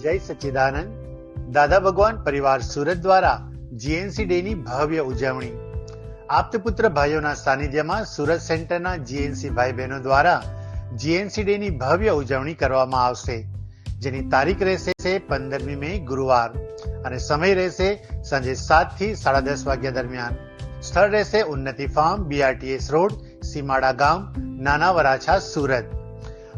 જય સચ્ચિદાનંદ. દાદા ભગવાન પરિવાર સુરત દ્વારા જીએનસી ડે ની ભવ્ય ઉજવણી. આપ્તપુત્ર ભાઈઓના સાનિધ્યમાં સુરત સેન્ટરના જીએનસી ભાઈ બહેનો દ્વારા જીએનસી ડે ની ભવ્ય ઉજવણી કરવામાં આવશે, જેની તારીખ રહેશે 15મી મે ગુરુવાર અને સમય રહેશે સાંજે 7 થી 10:30 વાગ્યા દરમિયાન. સ્થળ રહેશે ઉન્નતિ ફાર્મ, BRTS રોડ, સીમાડા ગામ, નાના વરાછા, સુરત.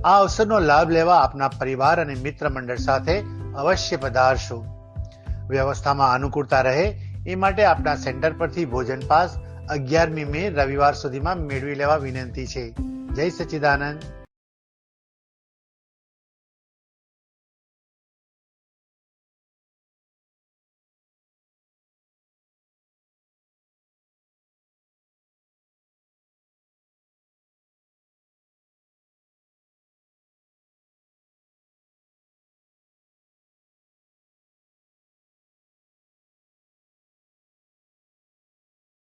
આ અવસરનો લાભ લેવા આપના પરિવાર અને મિત્ર મંડળ સાથે અવશ્ય પધારશો. વ્યવસ્થામાં અનુકૂળતા રહે એ માટે આપના સેન્ટર પરથી ભોજન પાસ 11મી મે રવિવાર સુધીમાં મેળવી લેવા વિનંતી છે. જય સચ્ચિદાનંદ.